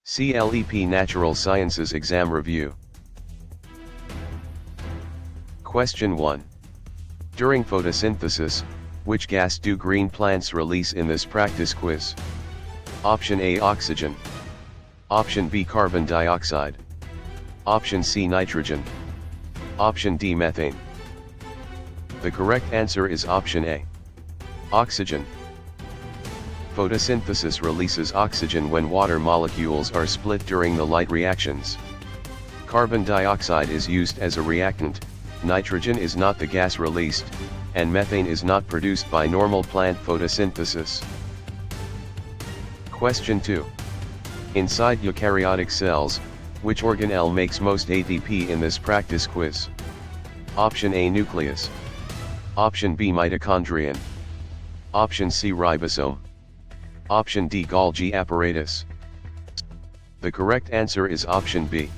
CLEP Natural Sciences Exam Review. Question 1. During photosynthesis, which gas do green plants release in this practice quiz? Option A, oxygen. Option B, carbon dioxide. Option C, nitrogen. Option D, methane. The correct answer is option A, oxygen. Photosynthesis releases oxygen when water molecules are split during the light reactions. Carbon dioxide is used as a reactant, nitrogen is not the gas released, and methane is not produced by normal plant photosynthesis. Question 2. Inside eukaryotic cells, which organelle makes most ATP in this practice quiz? Option A, nucleus. Option B, mitochondrion. Option C, ribosome. Option D, Golgi apparatus. The correct answer is option B,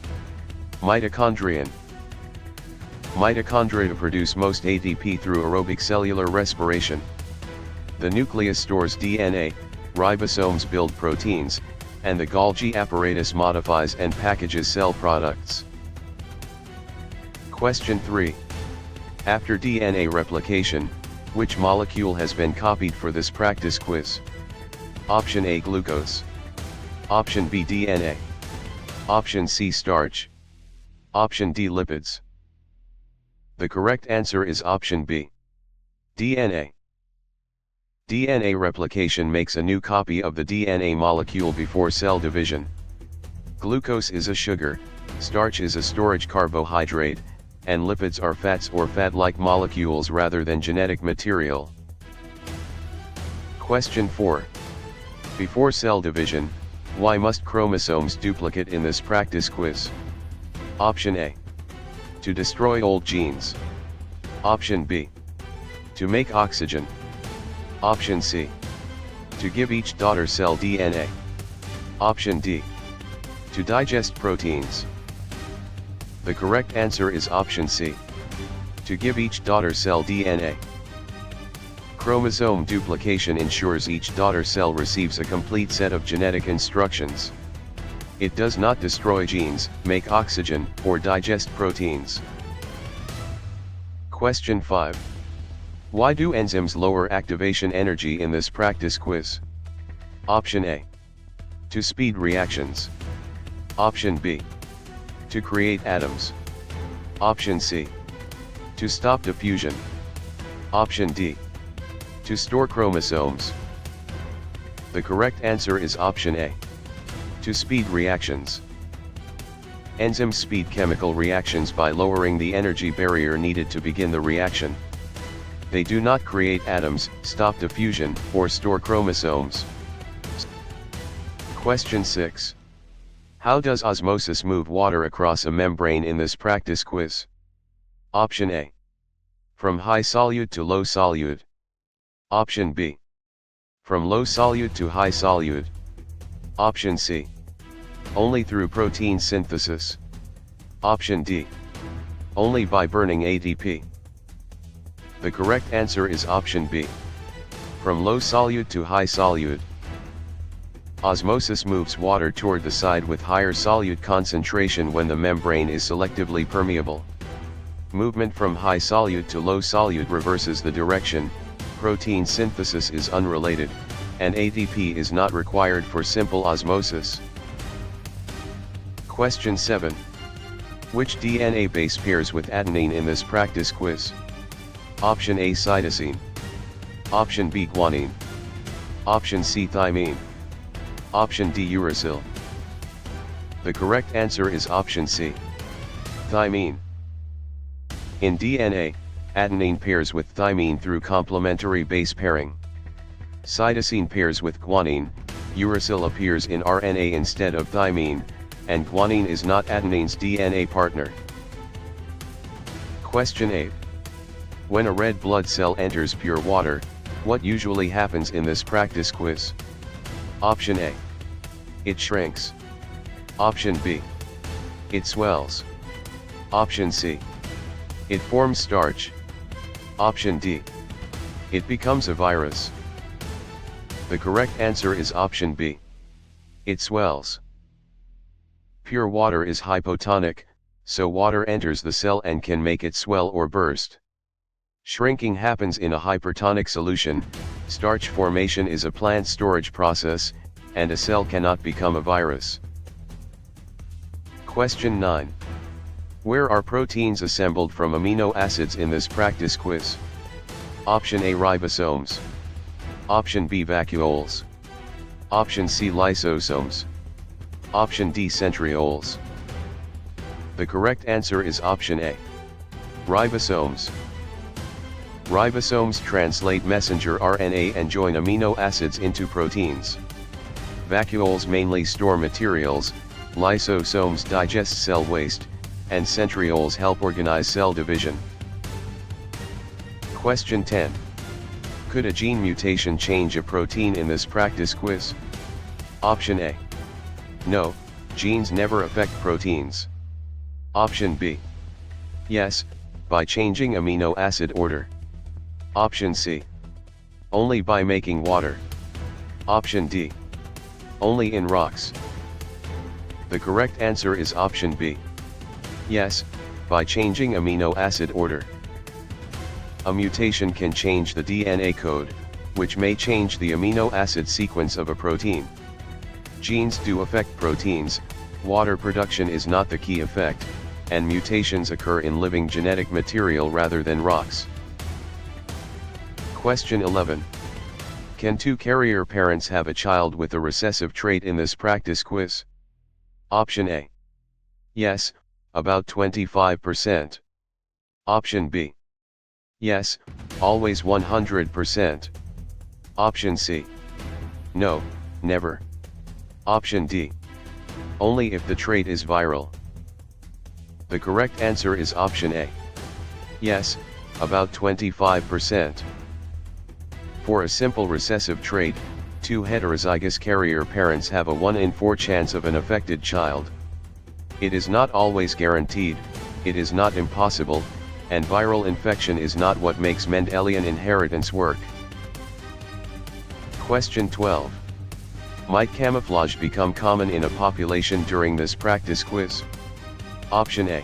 mitochondrion. Mitochondria produce most ATP through aerobic cellular respiration. The nucleus stores DNA, ribosomes build proteins, and the Golgi apparatus modifies and packages cell products. Question 3. After DNA replication, which molecule has been copied for this practice quiz? Option A, glucose. Option B, DNA. Option C, starch. Option D, lipids. The correct answer is option B, DNA. DNA replication makes a new copy of the DNA molecule before cell division. Glucose is a sugar, starch is a storage carbohydrate, and lipids are fats or fat-like molecules rather than genetic material. Question 4. Before cell division, why must chromosomes duplicate in this practice quiz? Option A, to destroy old genes. Option B, to make oxygen. Option C, to give each daughter cell DNA. Option D, to digest proteins. The correct answer is option C, to give each daughter cell DNA. Chromosome duplication ensures each daughter cell receives a complete set of genetic instructions. It does not destroy genes, make oxygen, or digest proteins. Question 5. Why do enzymes lower activation energy in this practice quiz? Option A, to speed reactions. Option B, to create atoms. Option C, to stop diffusion. Option D, to store chromosomes. The correct answer is option A, to speed reactions. Enzymes speed chemical reactions by lowering the energy barrier needed to begin the reaction. They do not create atoms, stop diffusion, or store chromosomes. Question 6. How does osmosis move water across a membrane in this practice quiz? Option A, from high solute to low solute. Option B, from low solute to high solute. Option C, only through protein synthesis. Option D, only by burning ATP. The correct answer is option B, from low solute to high solute. Osmosis moves water toward the side with higher solute concentration when the membrane is selectively permeable. Movement from high solute to low solute reverses the direction. Protein synthesis is unrelated, and ATP is not required for simple osmosis. Question 7. Which DNA base pairs with adenine in this practice quiz? Option A, cytosine. Option B, guanine. Option C, thymine. Option D, uracil. The correct answer is option C, thymine. In DNA, adenine pairs with thymine through complementary base pairing. Cytosine pairs with guanine, uracil appears in RNA instead of thymine, and guanine is not adenine's DNA partner. Question 8. When a red blood cell enters pure water, what usually happens in this practice quiz? Option A, it shrinks. Option B, it swells. Option C, it forms starch. Option D, it becomes a virus. The correct answer is option B, it swells. Pure water is hypotonic, so water enters the cell and can make it swell or burst. Shrinking happens in a hypertonic solution, starch formation is a plant storage process, and a cell cannot become a virus. Question 9. Where are proteins assembled from amino acids in this practice quiz? Option A, ribosomes. Option B, vacuoles. Option C, lysosomes. Option D, centrioles. The correct answer is option A. Ribosomes. Ribosomes translate messenger RNA and join amino acids into proteins. Vacuoles mainly store materials, lysosomes digest cell waste, and centrioles help organize cell division. Question 10. Could a gene mutation change a protein in this practice quiz? Option A. No, genes never affect proteins. Option B. Yes, by changing amino acid order. Option C. Only by making water. Option D. Only in rocks. The correct answer is option B. Yes, by changing amino acid order. A mutation can change the DNA code, which may change the amino acid sequence of a protein. Genes do affect proteins, water production is not the key effect, and mutations occur in living genetic material rather than rocks. Question 11. Can two carrier parents have a child with a recessive trait in this practice quiz? Option A. Yes, about 25%. Option B. Yes, always 100%. Option C. No, never. Option D. Only if the trait is viral. The correct answer is option A. Yes, about 25%. For a simple recessive trait, two heterozygous carrier parents have a 1 in 4 chance of an affected child. It is not always guaranteed, it is not impossible, and viral infection is not what makes Mendelian inheritance work. Question 12. Might camouflage become common in a population during this practice quiz? Option A.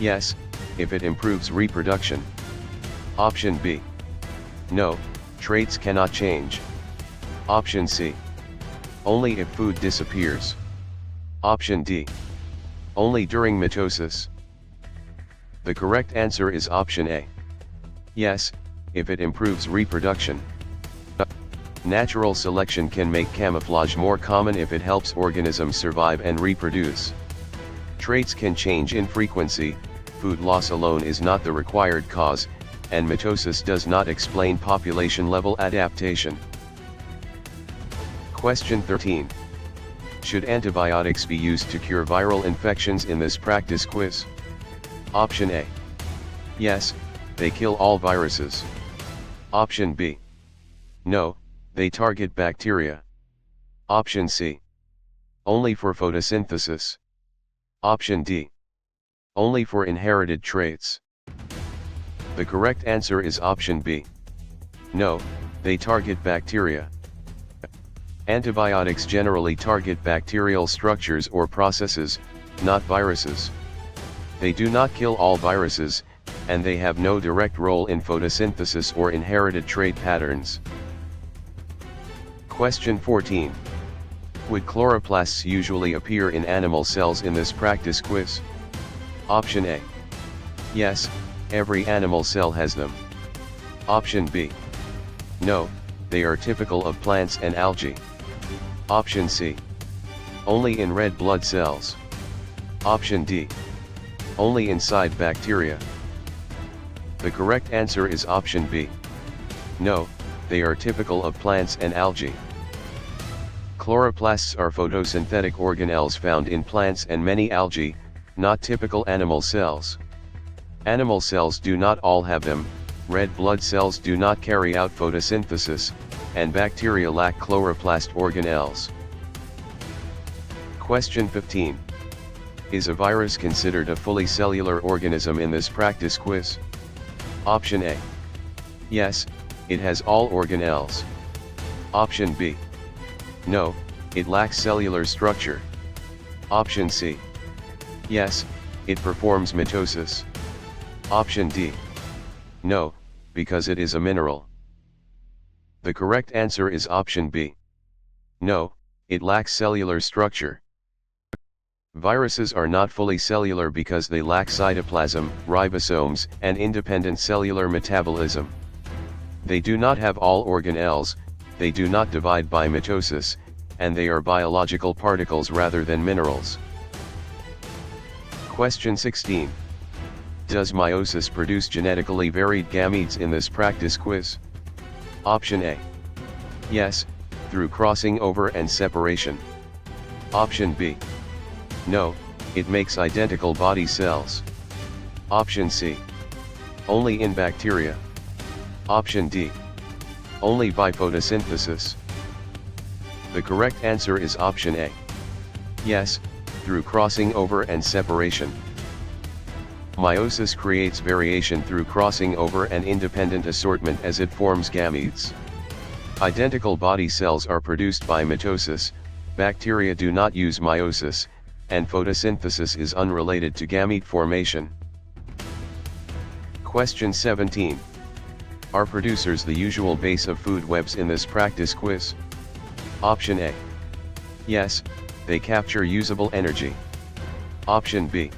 Yes, if it improves reproduction. Option B. No, traits cannot change. Option C. Only if food disappears. Option D. Only during mitosis. The correct answer is option A. Yes, if it improves reproduction. Natural selection can make camouflage more common if it helps organisms survive and reproduce. Traits can change in frequency, food loss alone is not the required cause, and mitosis does not explain population-level adaptation. Question 13. Should antibiotics be used to cure viral infections in this practice quiz? Option A. Yes, they kill all viruses. Option B. No, they target bacteria. Option C. Only for photosynthesis. Option D. Only for inherited traits. The correct answer is option B. No, they target bacteria. Antibiotics generally target bacterial structures or processes, not viruses. They do not kill all viruses, and they have no direct role in photosynthesis or inherited trait patterns. Question 14. Would chloroplasts usually appear in animal cells in this practice quiz? Option A. Yes, every animal cell has them. Option B. No, they are typical of plants and algae. Option C. Only in red blood cells. Option D. Only inside bacteria. The correct answer is option B. No, they are typical of plants and algae. Chloroplasts are photosynthetic organelles found in plants and many algae, not typical animal cells. Animal cells do not all have them, red blood cells do not carry out photosynthesis, and bacteria lack chloroplast organelles. Question 15. Is a virus considered a fully cellular organism in this practice quiz? Option A. Yes, it has all organelles. Option B. No, it lacks cellular structure. Option C. Yes, it performs mitosis. Option D. No, because it is a mineral. The correct answer is option B. No, it lacks cellular structure. Viruses are not fully cellular because they lack cytoplasm, ribosomes, and independent cellular metabolism. They do not have all organelles, they do not divide by mitosis, and they are biological particles rather than minerals. Question 16. Does meiosis produce genetically varied gametes in this practice quiz? Option A. Yes, through crossing over and separation. Option B. No, it makes identical body cells. Option C. Only in bacteria. Option D. Only by photosynthesis. The correct answer is option A. Yes, through crossing over and separation. Meiosis creates variation through crossing over and independent assortment as it forms gametes. Identical body cells are produced by mitosis, bacteria do not use meiosis, and photosynthesis is unrelated to gamete formation. Question 17. Are producers the usual base of food webs in this practice quiz? Option A. Yes, they capture usable energy. Option B.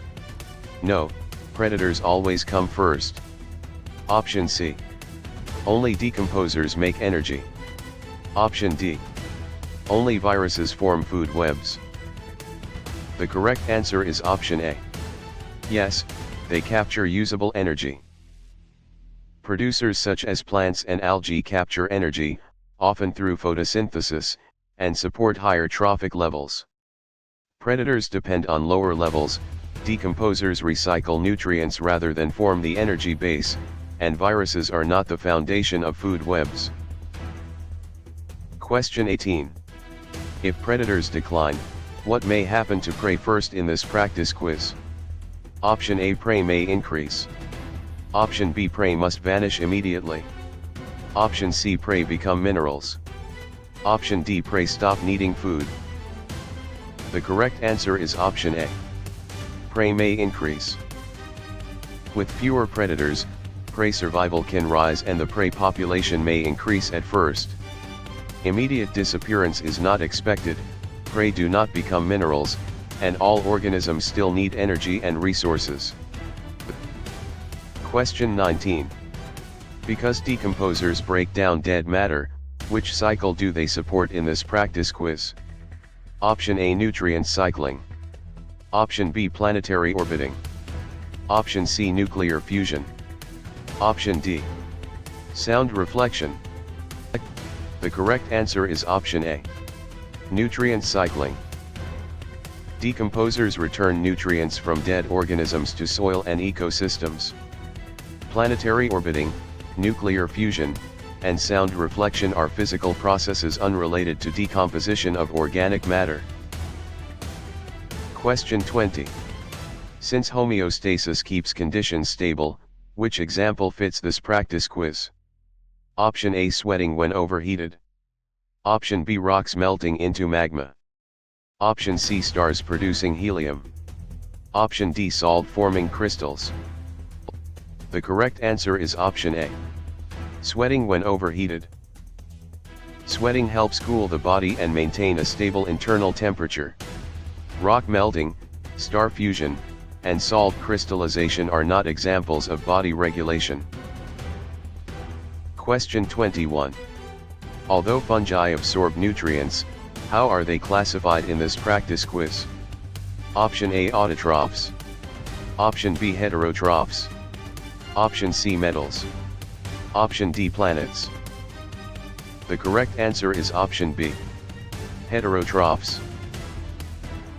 No, predators always come first. Option C. Only decomposers make energy. Option D. Only viruses form food webs. The correct answer is option A. Yes, they capture usable energy. Producers such as plants and algae capture energy, often through photosynthesis, and support higher trophic levels. Predators depend on lower levels, decomposers recycle nutrients rather than form the energy base, and viruses are not the foundation of food webs. Question 18. If predators decline, what may happen to prey first in this practice quiz? Option A. Prey may increase. Option B. Prey must vanish immediately. Option C. Prey become minerals. Option D. Prey stop needing food. The correct answer is option A. Prey may increase. With fewer predators, prey survival can rise and the prey population may increase at first. Immediate disappearance is not expected, prey do not become minerals, and all organisms still need energy and resources. Question 19. Because decomposers break down dead matter, which cycle do they support in this practice quiz? Option A. Nutrient cycling. Option B. Planetary orbiting. Option C. Nuclear fusion. Option D. Sound reflection. The correct answer is option A. Nutrient cycling. Decomposers return nutrients from dead organisms to soil and ecosystems. Planetary orbiting, nuclear fusion, and sound reflection are physical processes unrelated to decomposition of organic matter. Question 20. Since homeostasis keeps conditions stable, which example fits this practice quiz? Option A. Sweating when overheated. Option B. Rocks melting into magma. Option C. Stars producing helium. Option D. Salt forming crystals. The correct answer is option A. Sweating when overheated. Sweating helps cool the body and maintain a stable internal temperature. Rock melting, star fusion, and salt crystallization are not examples of body regulation. Question 21. Although fungi absorb nutrients, how are they classified in this practice quiz? Option A. Autotrophs. Option B. Heterotrophs. Option C. Metals. Option D. Planets. The correct answer is option B. Heterotrophs.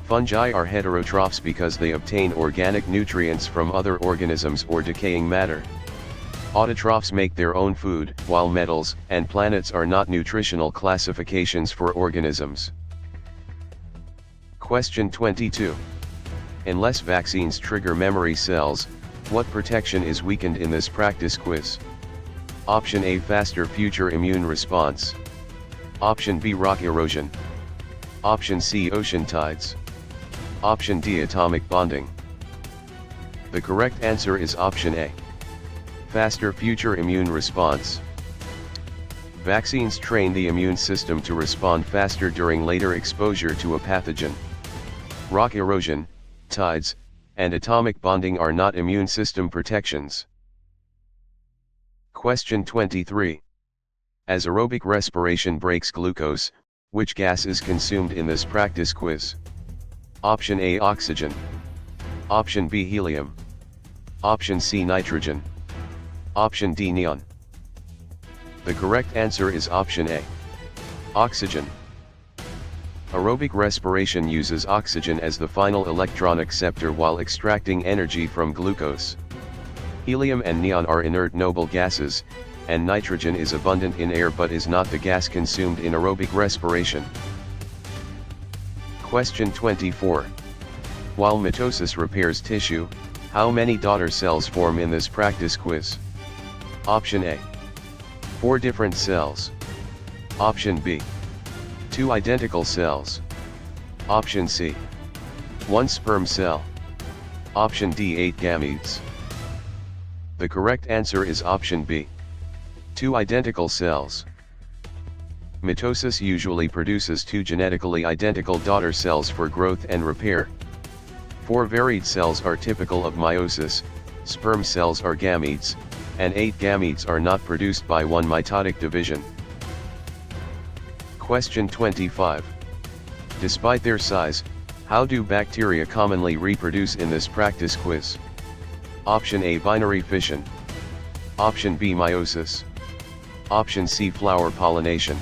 Fungi are heterotrophs because they obtain organic nutrients from other organisms or decaying matter. Autotrophs make their own food, while metals and planets are not nutritional classifications for organisms. Question 22. Unless vaccines trigger memory cells, what protection is weakened in this practice quiz? Option A. Faster future immune response. Option B. Rock erosion. Option C. Ocean tides. Option D, atomic bonding. The correct answer is option A. Faster future immune response. Vaccines train the immune system to respond faster during later exposure to a pathogen. Rock erosion, tides, and atomic bonding are not immune system protections. Question 23. As aerobic respiration breaks glucose, which gas is consumed in this practice quiz? Option A, oxygen. Option B, helium. Option C, nitrogen. Option D, neon. The correct answer is option A. Oxygen. Aerobic respiration uses oxygen as the final electron acceptor while extracting energy from glucose. Helium and neon are inert noble gases, and nitrogen is abundant in air but is not the gas consumed in aerobic respiration. Question 24. While mitosis repairs tissue, how many daughter cells form in this practice quiz? Option A. 4 different cells. Option B. 2 identical cells. Option C. 1 sperm cell. Option D, 8 gametes. The correct answer is option B. 2 identical cells. Mitosis usually produces 2 genetically identical daughter cells for growth and repair. 4 varied cells are typical of meiosis, sperm cells are gametes, and 8 gametes are not produced by one mitotic division. Question 25. Despite their size, how do bacteria commonly reproduce in this practice quiz? Option A, binary fission. Option B, meiosis. Option C, flower pollination.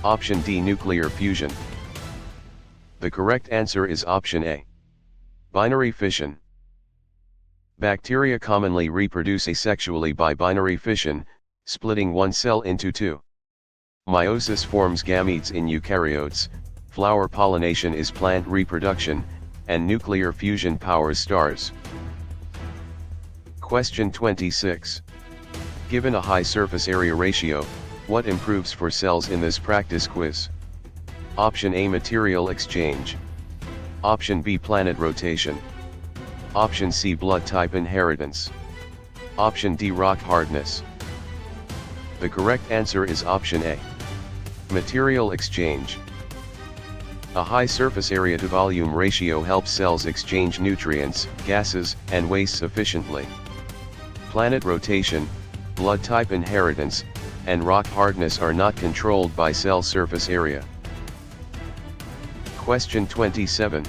Option D, nuclear fusion. The correct answer is option A. Binary fission. Bacteria commonly reproduce asexually by binary fission, splitting one cell into 2. Meiosis forms gametes in eukaryotes, flower pollination is plant reproduction, and nuclear fusion powers stars. Question 26. Given a high surface area ratio, what improves for cells in this practice quiz? Option A, material exchange. Option B, planet rotation. Option C, blood type inheritance. Option D, rock hardness. The correct answer is option A. Material exchange. A high surface area to volume ratio helps cells exchange nutrients, gases, and waste efficiently. Planet rotation, blood type inheritance, and rock hardness are not controlled by cell surface area. Question 27.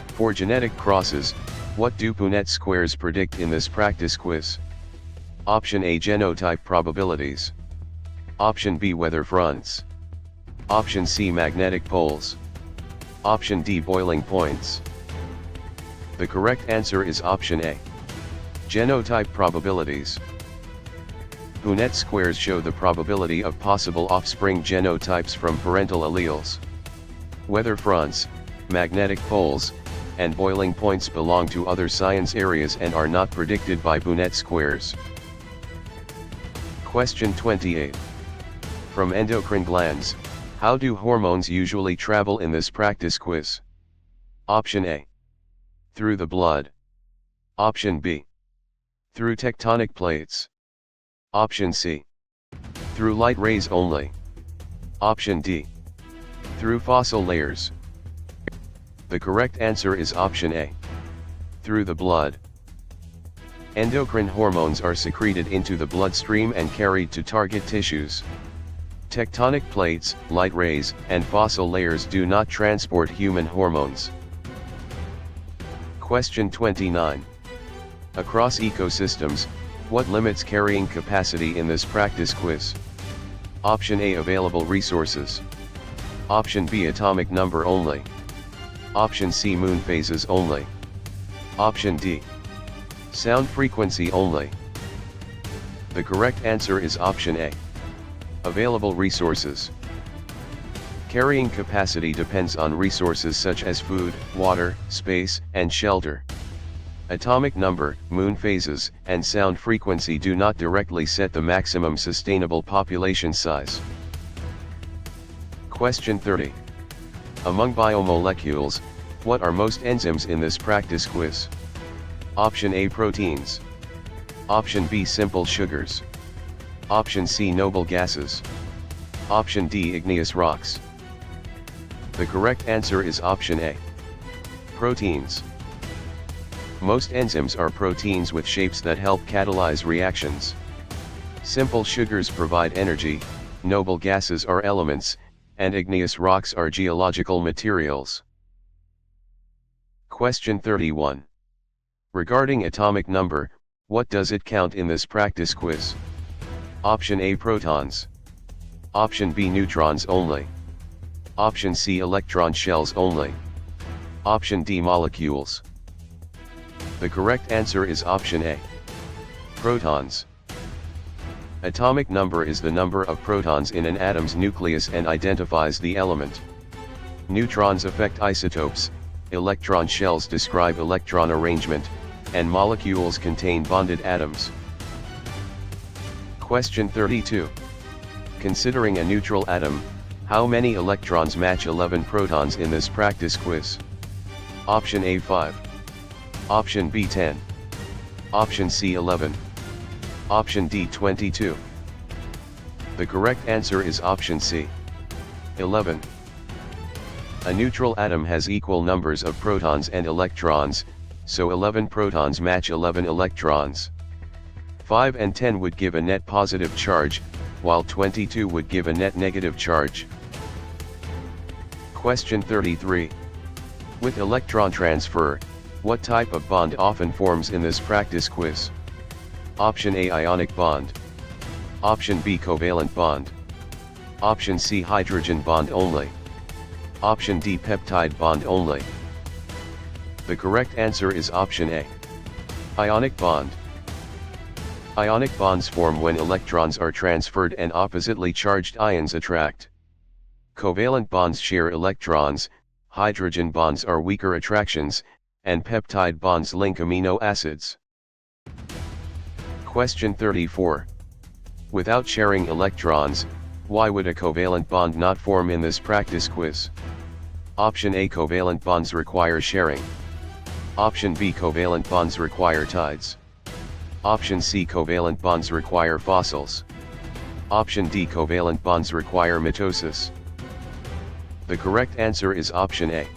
For genetic crosses, what do Punnett squares predict in this practice quiz? Option A, genotype probabilities. Option B, weather fronts. Option C, magnetic poles. Option D, boiling points. The correct answer is option A. Genotype probabilities. Punnett squares show the probability of possible offspring genotypes from parental alleles. Weather fronts, magnetic poles, and boiling points belong to other science areas and are not predicted by Punnett squares. Question 28. From endocrine glands, how do hormones usually travel in this practice quiz? Option A. Through the blood. Option B. Through tectonic plates. Option C. Through light rays only. Option D. Through fossil layers. The correct answer is option A. Through the blood. Endocrine hormones are secreted into the bloodstream and carried to target tissues. Tectonic plates, light rays, and fossil layers do not transport human hormones. Question 29. Across ecosystems, what limits carrying capacity in this practice quiz? Option A, available resources. Option B, atomic number only. Option C, moon phases only. Option D, sound frequency only. The correct answer is option A. Available resources. Carrying capacity depends on resources such as food, water, space, and shelter. Atomic number, moon phases, and sound frequency do not directly set the maximum sustainable population size. Question 30. Among biomolecules, What are most enzymes in this practice quiz? Option A, proteins. Option B, simple sugars. Option C, noble gases. Option D, igneous rocks. The correct answer is option A. Proteins. Most enzymes are proteins with shapes that help catalyze reactions. Simple sugars provide energy, noble gases are elements, and igneous rocks are geological materials. Question 31. Regarding atomic number, what does it count in this practice quiz? Option A, protons. Option B, neutrons only. Option C, electron shells only. Option D, molecules. The correct answer is option A. Protons. Atomic number is the number of protons in an atom's nucleus and identifies the element. Neutrons affect isotopes, electron shells describe electron arrangement, and molecules contain bonded atoms. Question 32. Considering a neutral atom, how many electrons match 11 protons in this practice quiz? Option A, 5. Option B, 10. Option C, 11. Option D, 22. The correct answer is option C, 11. A neutral atom has equal numbers of protons and electrons, so 11 protons match 11 electrons. 5 and 10 would give a net positive charge, while 22 would give a net negative charge. Question 33. With electron transfer, what type of bond often forms in this practice quiz? Option A, ionic bond. Option B, covalent bond. Option C, hydrogen bond only. Option D, peptide bond only. The correct answer is option A. Ionic bond. Ionic bonds form when electrons are transferred and oppositely charged ions attract. Covalent bonds share electrons, hydrogen bonds are weaker attractions, and peptide bonds link amino acids. Question 34. Without sharing electrons, why would a covalent bond not form in this practice quiz? Option A, covalent bonds require sharing. Option B, covalent bonds require tides. Option C, covalent bonds require fossils. Option D, covalent bonds require mitosis. The correct answer is option A.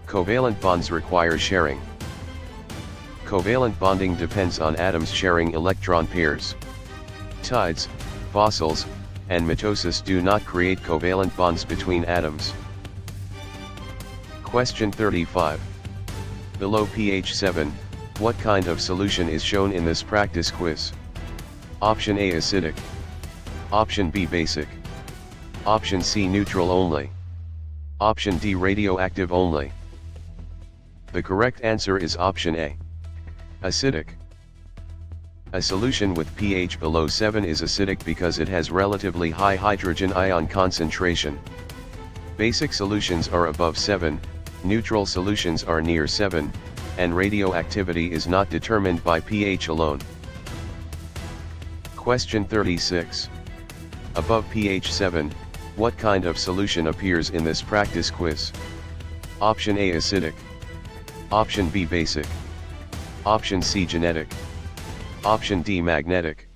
Covalent bonds require sharing. Covalent bonding depends on atoms sharing electron pairs. Tides, fossils, and mitosis do not create covalent bonds between atoms. Question 35. Below pH 7, what kind of solution is shown in this practice quiz? Option A, acidic. Option B, basic. Option C, neutral only. Option D, radioactive only. The correct answer is option A. Acidic. A solution with pH below 7 is acidic because it has relatively high hydrogen ion concentration. Basic solutions are above 7, neutral solutions are near 7, and radioactivity is not determined by pH alone. Question 36. Above pH 7, what kind of solution appears in this practice quiz? Option A, acidic. Option B, basic. Option C, genetic. Option D, magnetic.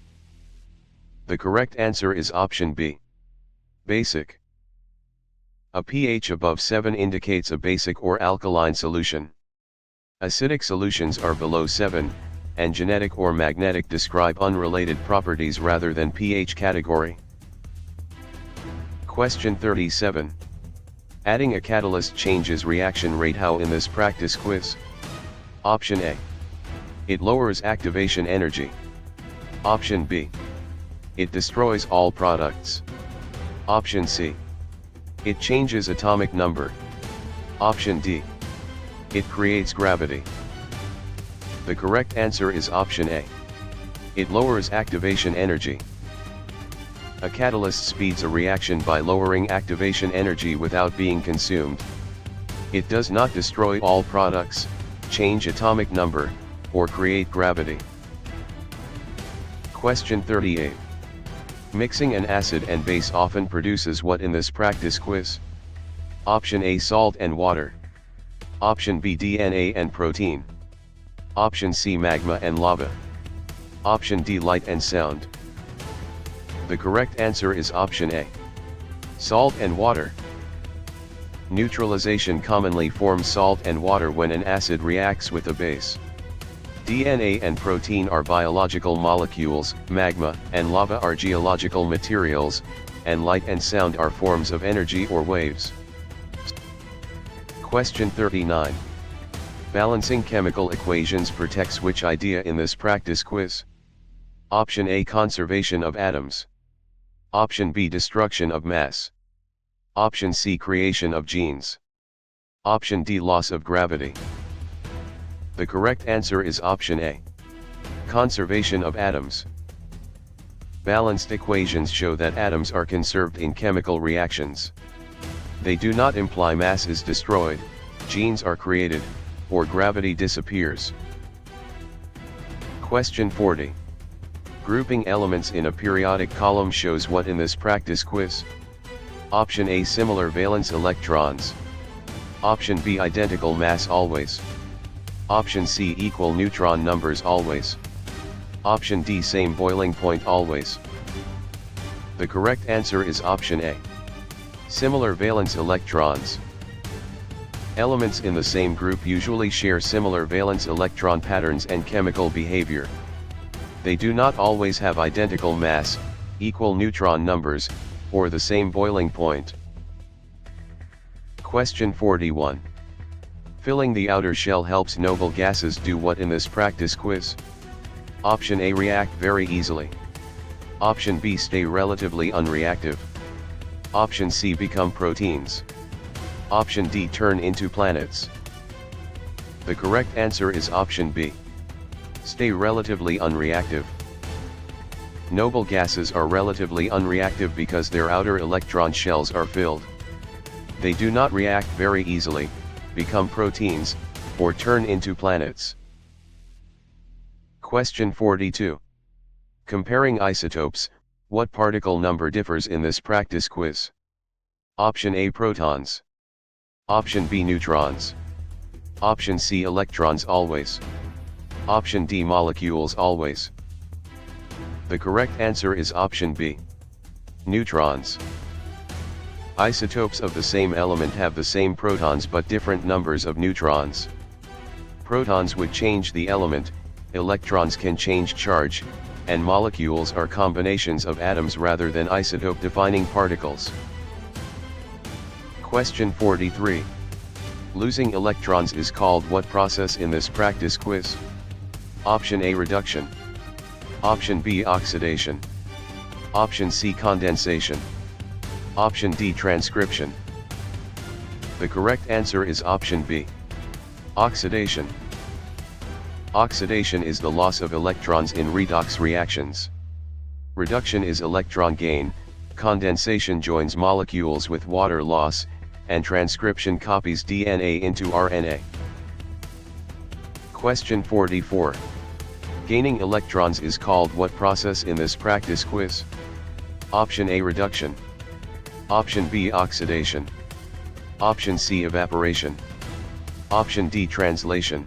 The correct answer is option B. Basic. A pH above 7 indicates a basic or alkaline solution. Acidic solutions are below 7, and genetic or magnetic describe unrelated properties rather than pH category. Question 37. Adding a catalyst changes reaction rate how in this practice quiz? Option A. It lowers activation energy. Option B. It destroys all products. Option C. It changes atomic number. Option D. It creates gravity. The correct answer is option A. It lowers activation energy. A catalyst speeds a reaction by lowering activation energy without being consumed. It does not destroy all products, change atomic number, or create gravity. Question 38. Mixing an acid and base often produces what in this practice quiz? Option A, salt and water. Option B, DNA and protein. Option C, magma and lava. Option D, light and sound. The correct answer is option A, salt and water. Neutralization commonly forms salt and water when an acid reacts with a base. DNA and protein are biological molecules, magma and lava are geological materials, and light and sound are forms of energy or waves. Question 39. Balancing chemical equations protects which idea in this practice quiz? Option A, conservation of atoms. Option B, destruction of mass. Option C, creation of genes. Option D, loss of gravity. The correct answer is option A, conservation of atoms. Balanced equations show that atoms are conserved in chemical reactions. They do not imply mass is destroyed, genes are created, or gravity disappears. Question 40. Grouping elements in a periodic column shows what in this practice quiz? Option A, similar valence electrons. Option B, identical mass always. Option C, equal neutron numbers always. Option D, same boiling point always. The correct answer is option A, similar valence electrons. Elements in the same group usually share similar valence electron patterns and chemical behavior. They do not always have identical mass, equal neutron numbers, or the same boiling point. Question 41. Filling the outer shell helps noble gases do what in this practice quiz? Option A, react very easily. Option B, stay relatively unreactive. Option C, become proteins. Option D, turn into planets. The correct answer is option B, stay relatively unreactive. Noble gases are relatively unreactive because their outer electron shells are filled. They do not react very easily, become proteins, or turn into planets. Question 42. Comparing isotopes, what particle number differs in this practice quiz? Option A, protons. Option B, neutrons. Option C, electrons always. Option D, molecules always. The correct answer is option B, neutrons. Isotopes of the same element have the same protons but different numbers of neutrons. Protons would change the element, electrons can change charge, and molecules are combinations of atoms rather than isotope-defining particles. Question 43. Losing electrons is called what process in this practice quiz? Option A, reduction. Option B, oxidation. Option C, condensation. Option D, transcription. The correct answer is option B, oxidation. Oxidation is the loss of electrons in redox reactions. Reduction is electron gain, condensation joins molecules with water loss, and transcription copies DNA into RNA. Question 44. Gaining electrons is called what process in this practice quiz? Option A, reduction. Option B, oxidation. Option C, evaporation. Option D, translation.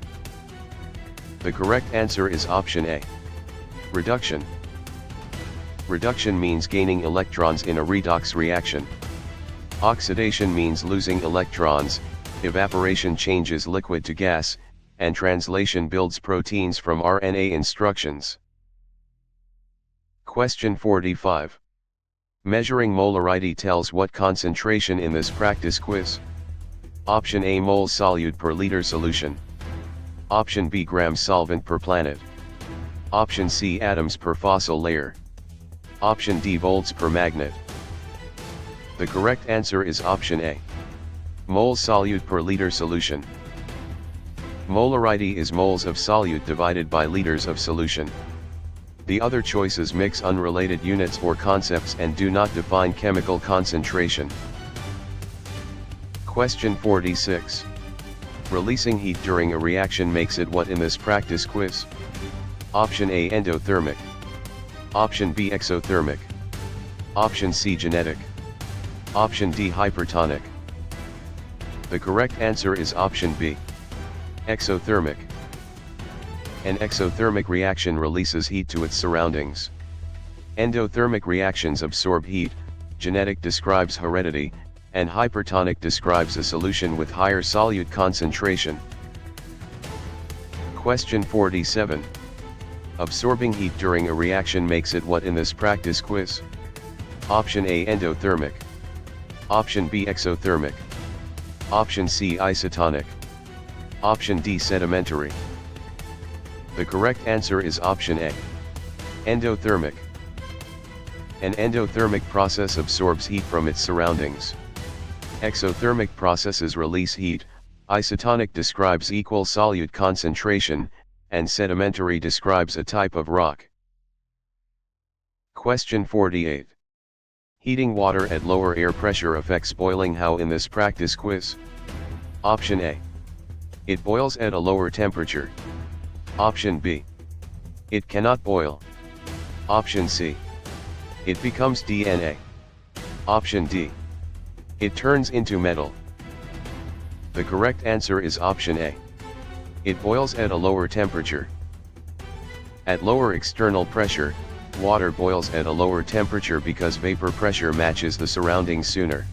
The correct answer is option A, reduction. Reduction means gaining electrons in a redox reaction. Oxidation means losing electrons, evaporation changes liquid to gas, and translation builds proteins from RNA instructions. Question 45. Measuring molarity tells what concentration in this practice quiz? Option A, moles solute per liter solution. Option B, grams solvent per planet. Option C, atoms per fossil layer. Option D, volts per magnet. The correct answer is option A, moles solute per liter solution. Molarity is moles of solute divided by liters of solution. The other choices mix unrelated units or concepts and do not define chemical concentration. Question 46. Releasing heat during a reaction makes it what in this practice quiz? Option A, endothermic. Option B, exothermic. Option C, genetic. Option D, hypertonic. The correct answer is option B, Exothermic. An exothermic reaction releases heat to its surroundings. Endothermic reactions absorb heat, genetic describes heredity, and hypertonic describes a solution with higher solute concentration. Question 47. Absorbing heat during a reaction makes it what in this practice quiz? Option A endothermic. Option B exothermic. Option C isotonic. Option D sedimentary. The correct answer is option A. Endothermic. An endothermic process absorbs heat from its surroundings. Exothermic processes release heat, isotonic describes equal solute concentration, and sedimentary describes a type of rock. Question 48. Heating water at lower air pressure affects boiling how in this practice quiz? Option A. It boils at a lower temperature. Option B. It cannot boil. Option C. It becomes DNA. Option D. It turns into metal. The correct answer is option A. It boils at a lower temperature. At lower external pressure, water boils at a lower temperature because vapor pressure matches the surroundings sooner.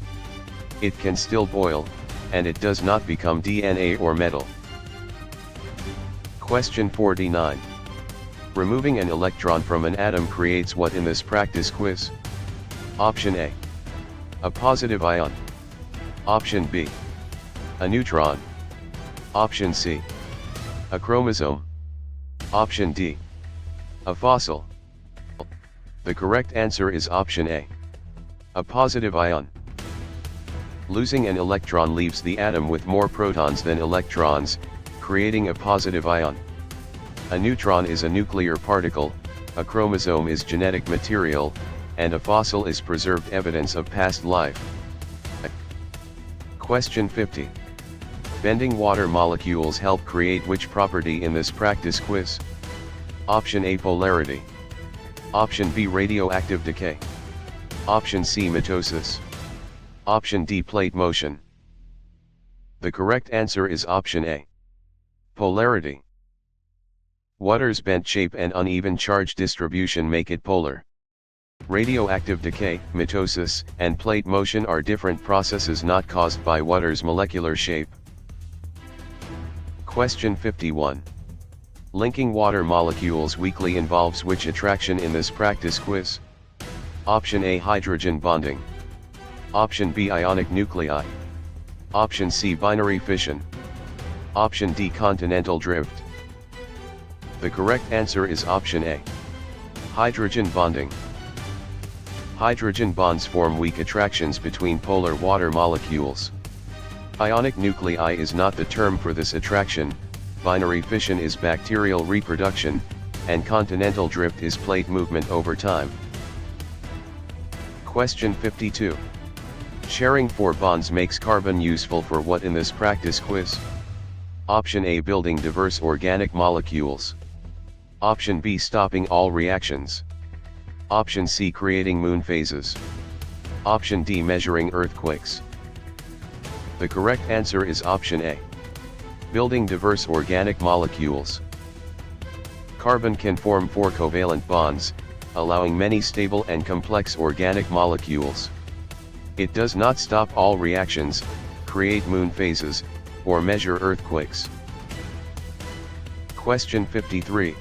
It can still boil, and it does not become DNA or metal. Question 49. Removing an electron from an atom creates what in this practice quiz? Option A. A positive ion. Option B. A neutron. Option C. A chromosome. Option D. A fossil. The correct answer is option A. A positive ion. Losing an electron leaves the atom with more protons than electrons, creating a positive ion. A neutron is a nuclear particle, a chromosome is genetic material, and a fossil is preserved evidence of past life. Question 50. Bending water molecules help create which property in this practice quiz? Option A polarity. Option B radioactive decay. Option C mitosis. Option D plate motion. The correct answer is option A. Polarity. Water's bent shape and uneven charge distribution make it polar. Radioactive decay, mitosis, and plate motion are different processes not caused by water's molecular shape. Question 51. Linking water molecules weakly involves which attraction in this practice quiz? Option A hydrogen bonding. Option B ionic nuclei. Option C binary fission. Option D continental drift. The correct answer is option A. Hydrogen bonding. Hydrogen bonds form weak attractions between polar water molecules. Ionic nuclei is not the term for this attraction, binary fission is bacterial reproduction, and continental drift is plate movement over time. Question 52. Sharing 4 bonds makes carbon useful for what in this practice quiz? Option A building diverse organic molecules. Option B stopping all reactions. Option C creating moon phases. Option D measuring earthquakes. The correct answer is option A. Building diverse organic molecules. Carbon can form 4 covalent bonds, allowing many stable and complex organic molecules. It does not stop all reactions, create moon phases, or measure earthquakes. Question 53.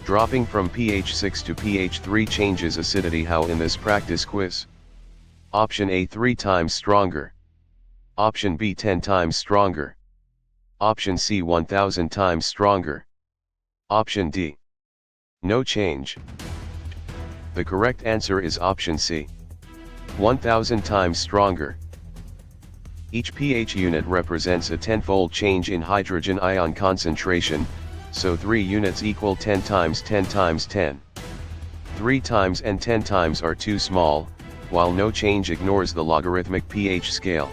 Dropping from pH 6 to pH 3 changes acidity how in this practice quiz? Option A 3 times stronger. Option B 10 times stronger. Option C 1000 times stronger. Option D. No change. The correct answer is option C. 1000 times stronger. Each pH unit represents a 10-fold change in hydrogen ion concentration, so 3 units equal 10 times 10 times 10. 3 times and 10 times are too small, while no change ignores the logarithmic pH scale.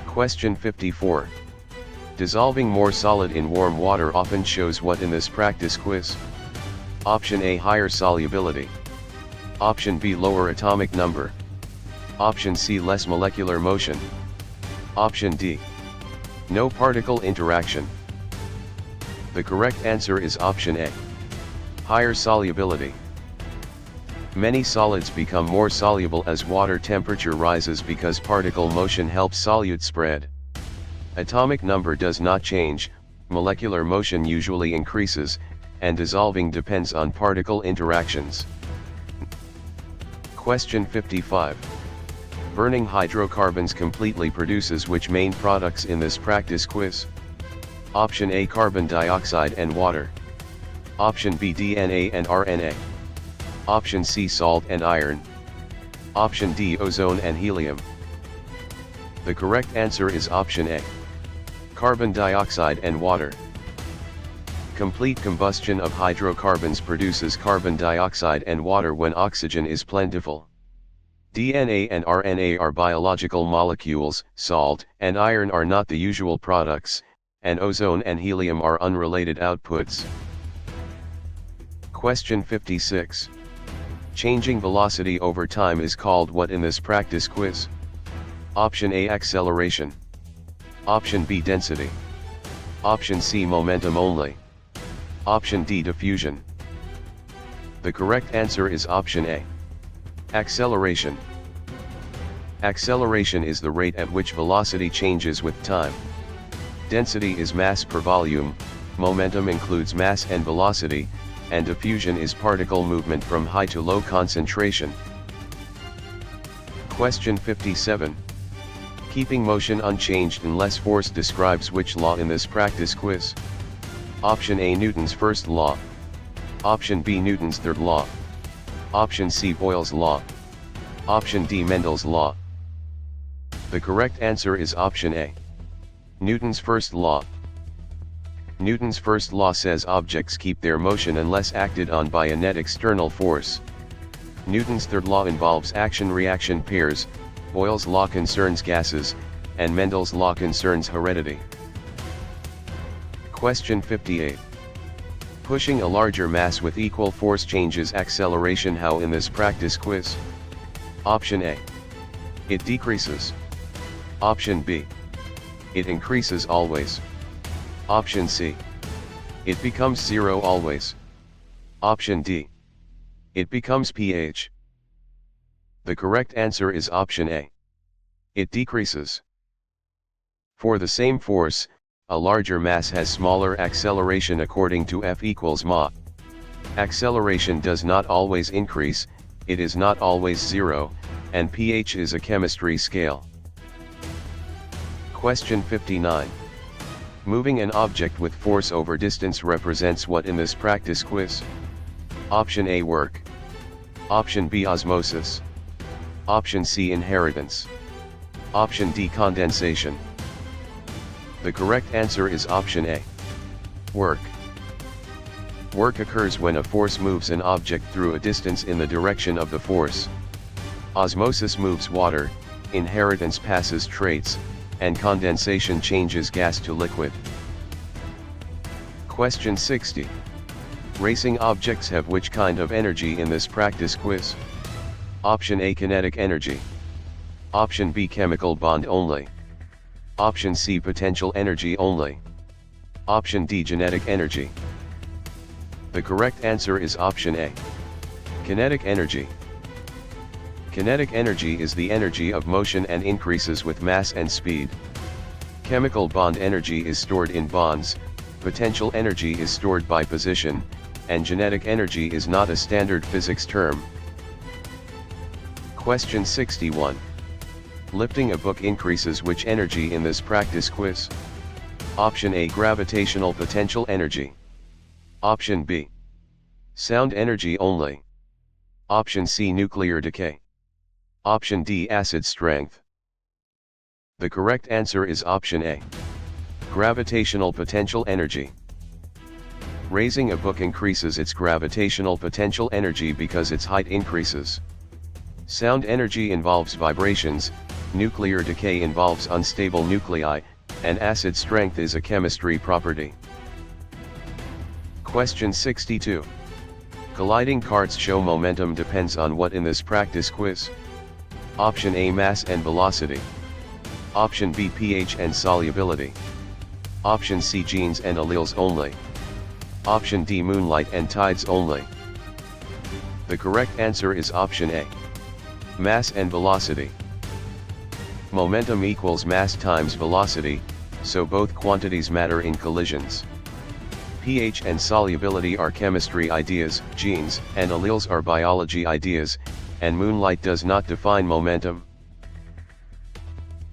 Question 54. Dissolving more solid in warm water often shows what in this practice quiz? Option A higher solubility. Option B lower atomic number. Option C less molecular motion. Option D. No particle interaction. The correct answer is option A. Higher solubility. Many solids become more soluble as water temperature rises because particle motion helps solute spread. Atomic number does not change, molecular motion usually increases, and dissolving depends on particle interactions. Question 55. Burning hydrocarbons completely produces which main products in this practice quiz? Option A, carbon dioxide and water. Option B, DNA and RNA. Option C, salt and iron. Option D, ozone and helium. The correct answer is option A. Carbon dioxide and water. Complete combustion of hydrocarbons produces carbon dioxide and water when oxygen is plentiful. DNA and RNA are biological molecules, salt and iron are not the usual products, and ozone and helium are unrelated outputs. Question 56. Changing velocity over time is called what in this practice quiz? Option A, acceleration. Option B, density. Option C, momentum only. Option D, diffusion. The correct answer is option A. Acceleration. Acceleration is the rate at which velocity changes with time. Density is mass per volume, momentum includes mass and velocity, and diffusion is particle movement from high to low concentration. Question 57. Keeping motion unchanged unless force describes which law in this practice quiz? Option A, Newton's first law. Option B, Newton's third law. Option C, Boyle's law. Option D, Mendel's law. The correct answer is option A. Newton's first law. Newton's first law says objects keep their motion unless acted on by a net external force. Newton's third law involves action-reaction pairs, Boyle's law concerns gases, and Mendel's law concerns heredity. Question 58. Pushing a larger mass with equal force changes acceleration how in this practice quiz? Option A. It decreases. Option B. It increases always. Option C. It becomes zero always. Option D. It becomes pH. The correct answer is option A. It decreases. For the same force, a larger mass has smaller acceleration according to F equals ma. Acceleration does not always increase, it is not always zero, and pH is a chemistry scale. Question 59. Moving an object with force over distance represents what in this practice quiz? Option A, work. Option B, osmosis. Option C, inheritance. Option D, condensation. The correct answer is option A. Work. Work occurs when a force moves an object through a distance in the direction of the force. Osmosis moves water, inheritance passes traits, and condensation changes gas to liquid. Question 60. Racing objects have which kind of energy in this practice quiz? Option A, kinetic energy. Option B, chemical bond only. Option C, potential energy only. Option D, genetic energy. The correct answer is option A. Kinetic energy. Kinetic energy is the energy of motion and increases with mass and speed. Chemical bond energy is stored in bonds, potential energy is stored by position, and genetic energy is not a standard physics term. Question 61. Lifting a book increases which energy in this practice quiz? Option A, gravitational potential energy. Option B, sound energy only. Option C, nuclear decay. Option D, acid strength. The correct answer is option A, gravitational potential energy. Raising a book increases its gravitational potential energy because its height increases. Sound energy involves vibrations, nuclear decay involves unstable nuclei, and acid strength is a chemistry property. Question 62. Colliding carts show momentum depends on what in this practice quiz? Option A, mass and velocity. Option B, pH and solubility. Option C, genes and alleles only. Option D, moonlight and tides only. The correct answer is option A. Mass and velocity. Momentum equals mass times velocity, so both quantities matter in collisions. pH and solubility are chemistry ideas, genes and alleles are biology ideas, and moonlight does not define momentum.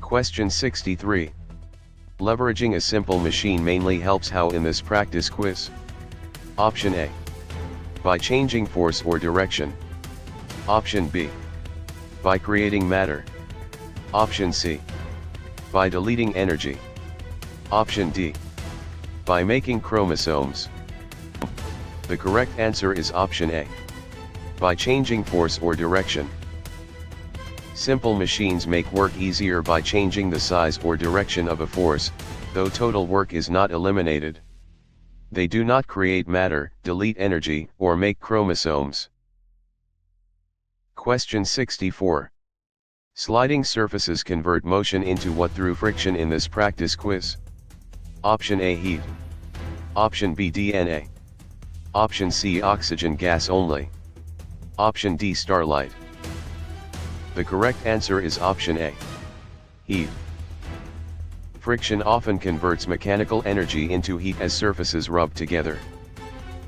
Question 63. Leveraging a simple machine mainly helps how in this practice quiz? Option A. By changing force or direction. Option B. By creating matter. Option C. By deleting energy. Option D. By making chromosomes. The correct answer is option A. By changing force or direction. Simple machines make work easier by changing the size or direction of a force, though total work is not eliminated. They do not create matter, delete energy, or make chromosomes. Question 64. Sliding surfaces convert motion into what through friction in this practice quiz? Option A, heat. Option B, DNA. Option C, oxygen gas only. Option D, starlight. The correct answer is option A. Heat. Friction often converts mechanical energy into heat as surfaces rub together.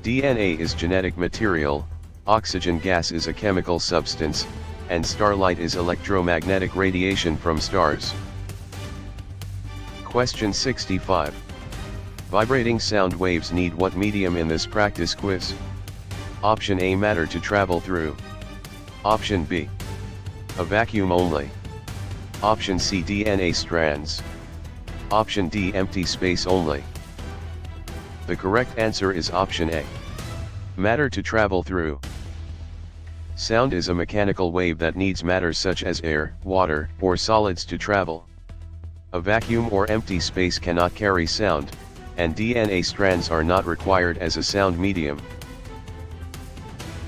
DNA is genetic material, oxygen gas is a chemical substance, and starlight is electromagnetic radiation from stars. Question 65. Vibrating sound waves need what medium in this practice quiz? Option A, matter to travel through. Option B. A vacuum only. Option C, DNA strands. Option D, empty space only. The correct answer is option A. Matter to travel through. Sound is a mechanical wave that needs matter such as air, water, or solids to travel. A vacuum or empty space cannot carry sound, and DNA strands are not required as a sound medium.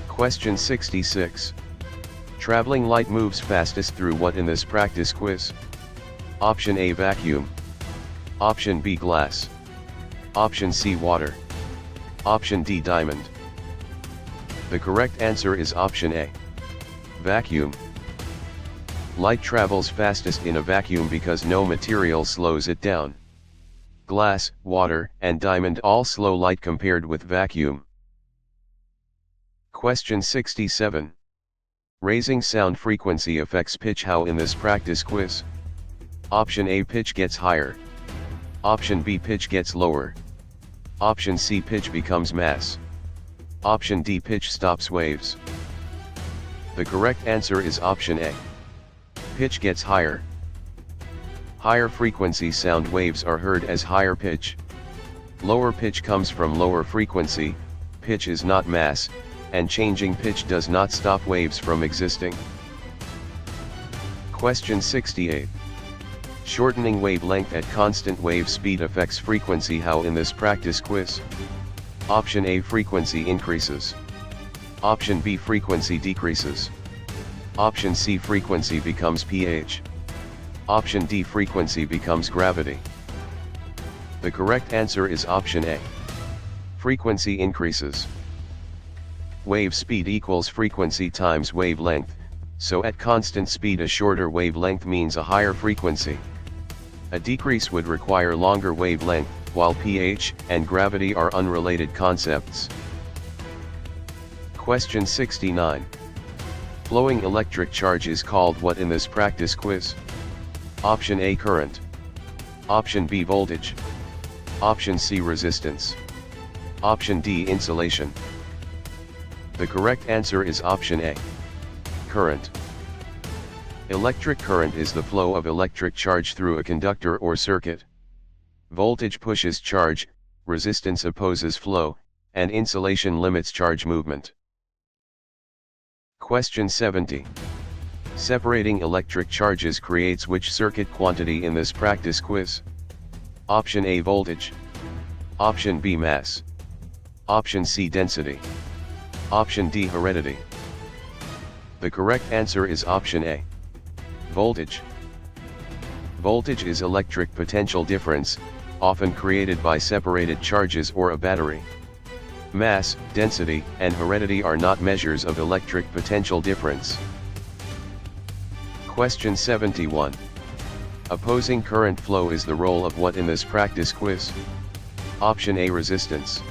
Question 66. Traveling light moves fastest through what in this practice quiz? Option A, vacuum. Option B, glass. Option C, water. Option D, diamond. The correct answer is option A. Vacuum. Light travels fastest in a vacuum because no material slows it down. Glass, water, and diamond all slow light compared with vacuum. Question 67. Raising sound frequency affects pitch how in this practice quiz? Option A, pitch gets higher. Option B, pitch gets lower. Option C, pitch becomes mass. Option D, pitch stops waves. The correct answer is option A. Pitch gets higher. Higher frequency sound waves are heard as higher pitch. Lower pitch comes from lower frequency, pitch is not mass, and changing pitch does not stop waves from existing. Question 68. Shortening wavelength at constant wave speed affects frequency how in this practice quiz? Option A, frequency increases. Option B, frequency decreases. Option C, frequency becomes pH. Option D, frequency becomes gravity. The correct answer is option A. Frequency increases. Wave speed equals frequency times wavelength, so at constant speed a shorter wavelength means a higher frequency. A decrease would require longer wavelength, while pH and gravity are unrelated concepts. Question 69. Flowing electric charge is called what in this practice quiz? Option A, current. Option B, voltage. Option C, resistance. Option D, insulation. The correct answer is option A. Current. Electric current is the flow of electric charge through a conductor or circuit. Voltage pushes charge, resistance opposes flow, and insulation limits charge movement. Question 70. Separating electric charges creates which circuit quantity in this practice quiz? Option A, voltage. Option B, mass. Option C, density. Option D, heredity. The correct answer is option A. Voltage. Voltage is electric potential difference, often created by separated charges or a battery. Mass, density, and heredity are not measures of electric potential difference. Question 71. Opposing current flow is the role of what in this practice quiz? Option A, resistance.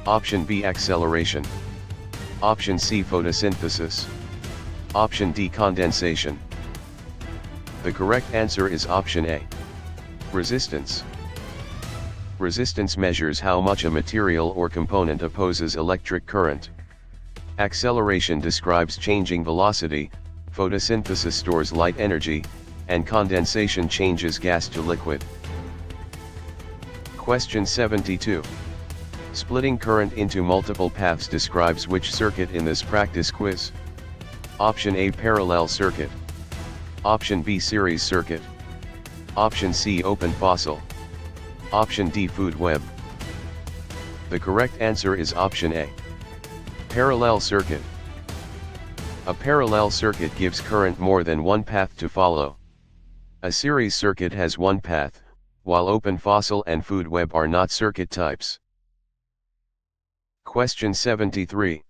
Option B, acceleration. Option C, photosynthesis. Option D, condensation. The correct answer is option A. Resistance. Resistance measures how much a material or component opposes electric current. Acceleration describes changing velocity, photosynthesis stores light energy, and condensation changes gas to liquid. Question 72. Splitting current into multiple paths describes which circuit in this practice quiz? Option A, parallel circuit. Option B, series circuit. Option C, open fossil. Option D, food web. The correct answer is option A. Parallel circuit. A parallel circuit gives current more than one path to follow. A series circuit has one path, while open fossil and food web are not circuit types. Question 73.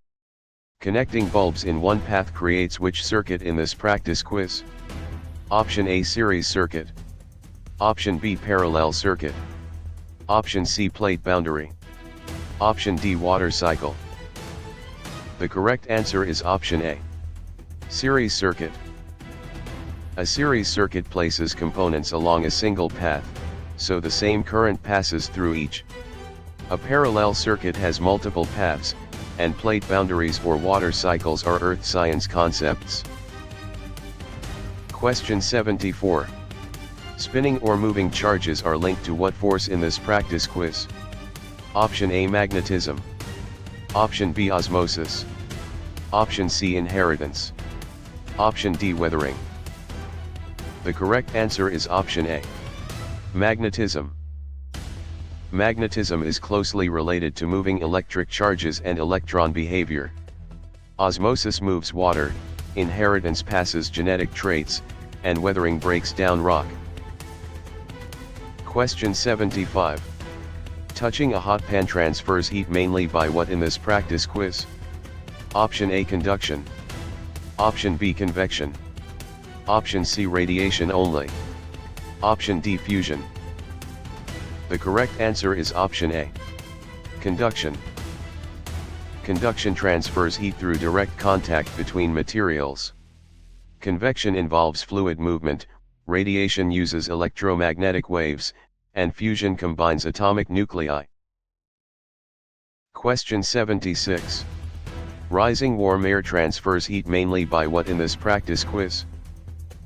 Connecting bulbs in one path creates which circuit in this practice quiz? Option A, series circuit. Option B, parallel circuit. Option C, plate boundary. Option D, water cycle. The correct answer is option A. Series circuit. A series circuit places components along a single path, so the same current passes through each. A parallel circuit has multiple paths, and plate boundaries or water cycles are earth science concepts. Question 74. Spinning or moving charges are linked to what force in this practice quiz? Option A, magnetism. Option B, osmosis. Option C, inheritance. Option D, weathering. The correct answer is option A. Magnetism. Magnetism is closely related to moving electric charges and electron behavior. Osmosis moves water, inheritance passes genetic traits, and weathering breaks down rock. Question 75. Touching a hot pan transfers heat mainly by what in this practice quiz? Option A, conduction. Option B, convection. Option C, radiation only. Option D, fusion. The correct answer is option A. Conduction. Conduction transfers heat through direct contact between materials. Convection involves fluid movement, radiation uses electromagnetic waves, and fusion combines atomic nuclei. Question 76. Rising warm air transfers heat mainly by what in this practice quiz?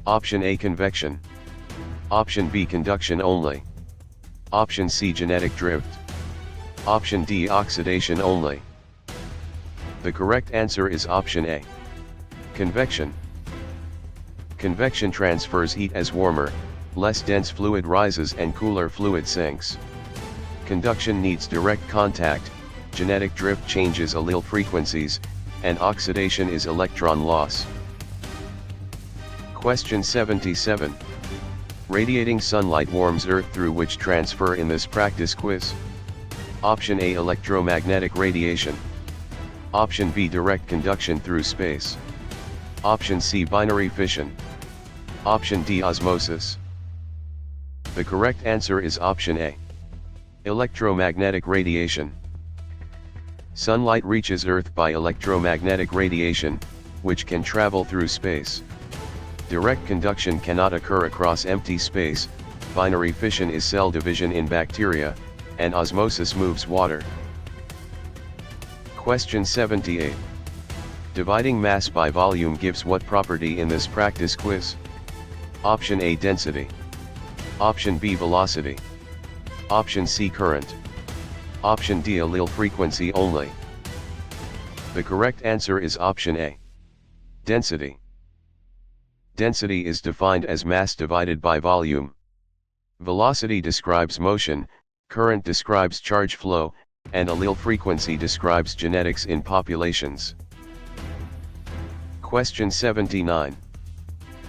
Option A, convection. Option B, conduction only. Option C, genetic drift. Option D, oxidation only. The correct answer is option A. Convection. Convection transfers heat as warmer, less dense fluid rises and cooler fluid sinks. Conduction needs direct contact, genetic drift changes allele frequencies, and oxidation is electron loss. Question 77. Radiating sunlight warms Earth through which transfer in this practice quiz? Option A, electromagnetic radiation. Option B, direct conduction through space. Option C, binary fission. Option D, osmosis. The correct answer is option A. Electromagnetic radiation. Sunlight reaches Earth by electromagnetic radiation, which can travel through space. Direct conduction cannot occur across empty space, binary fission is cell division in bacteria, and osmosis moves water. Question 78. Dividing mass by volume gives what property in this practice quiz? Option A, density. Option B, velocity. Option C, current. Option D, allele frequency only. The correct answer is option A. Density. Density is defined as mass divided by volume. Velocity describes motion, current describes charge flow, and allele frequency describes genetics in populations. Question 79.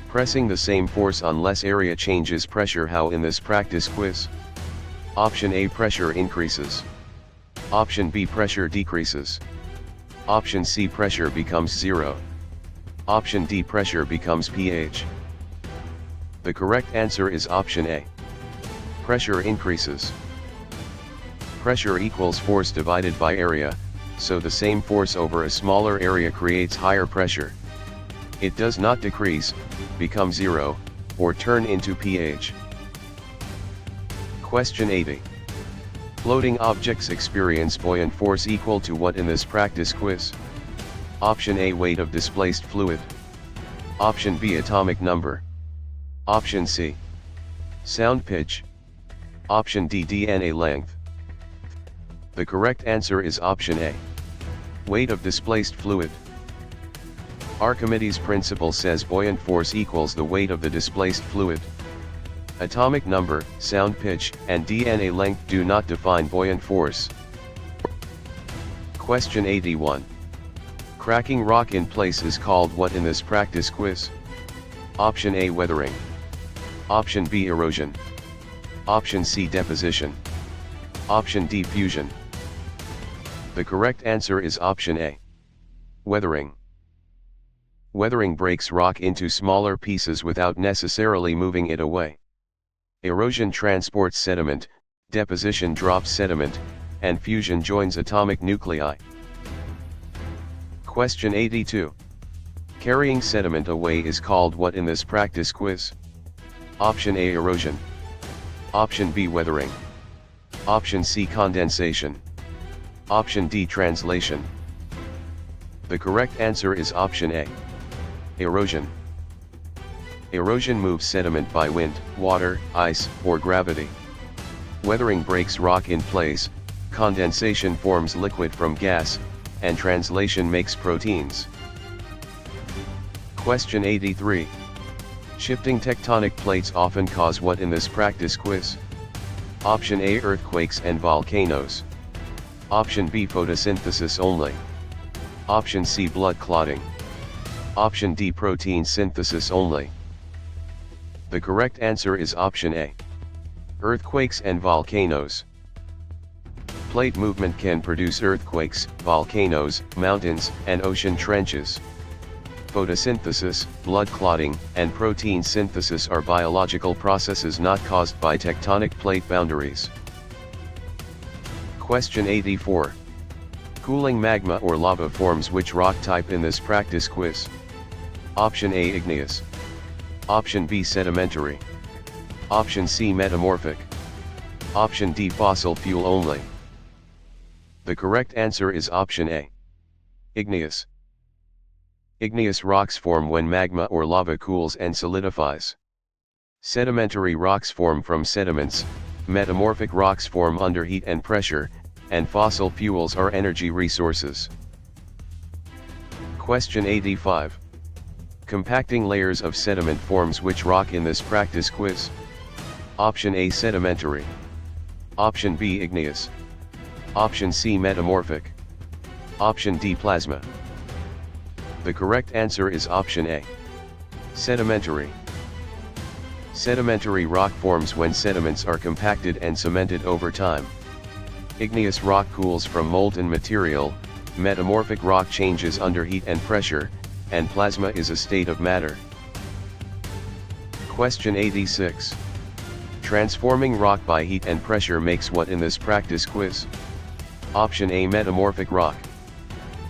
Pressing the same force on less area changes pressure how in this practice quiz? Option A, pressure increases. Option B, pressure decreases. Option C, pressure becomes zero. Option D, pressure becomes pH. The correct answer is option A. Pressure increases. Pressure equals force divided by area, so the same force over a smaller area creates higher pressure. It does not decrease, become zero, or turn into pH. Question 80. Floating objects experience buoyant force equal to what in this practice quiz? Option A, weight of displaced fluid. Option B, atomic number. Option C, sound pitch. Option D, DNA length. The correct answer is option A, weight of displaced fluid. Archimedes' principle says buoyant force equals the weight of the displaced fluid. Atomic number, sound pitch, and DNA length do not define buoyant force. Question 81. Cracking rock in place is called what in this practice quiz? Option A, weathering. Option B, erosion. Option C, deposition. Option D, fusion. The correct answer is option A, weathering. Weathering breaks rock into smaller pieces without necessarily moving it away. Erosion transports sediment, deposition drops sediment, and fusion joins atomic nuclei. Question 82. Carrying sediment away is called what in this practice quiz? Option A, erosion. Option B, weathering. Option C, condensation. Option D, translation. The correct answer is option A, erosion. Erosion moves sediment by wind, water, ice, or gravity. Weathering breaks rock in place, condensation forms liquid from gas, and translation makes proteins. Question 83. Shifting tectonic plates often cause what in this practice quiz? Option A, earthquakes and volcanoes. Option B, photosynthesis only. Option C, blood clotting. Option D, protein synthesis only. The correct answer is option A, earthquakes and volcanoes. Plate movement can produce earthquakes, volcanoes, mountains, and ocean trenches. Photosynthesis, blood clotting, and protein synthesis are biological processes not caused by tectonic plate boundaries. Question 84. Cooling magma or lava forms which rock type in this practice quiz? Option A, igneous. Option B, sedimentary. Option C, metamorphic. Option D, fossil fuel only. The correct answer is option A, igneous. Igneous rocks form when magma or lava cools and solidifies. Sedimentary rocks form from sediments, metamorphic rocks form under heat and pressure, and fossil fuels are energy resources. Question 85. Compacting layers of sediment forms which rock in this practice quiz? Option A, sedimentary. Option B, igneous. Option C, metamorphic. Option D, plasma. The correct answer is option A, sedimentary. Sedimentary rock forms when sediments are compacted and cemented over time. Igneous rock cools from molten material, metamorphic rock changes under heat and pressure, and plasma is a state of matter. Question 86. Transforming rock by heat and pressure makes what in this practice quiz? Option A, metamorphic rock.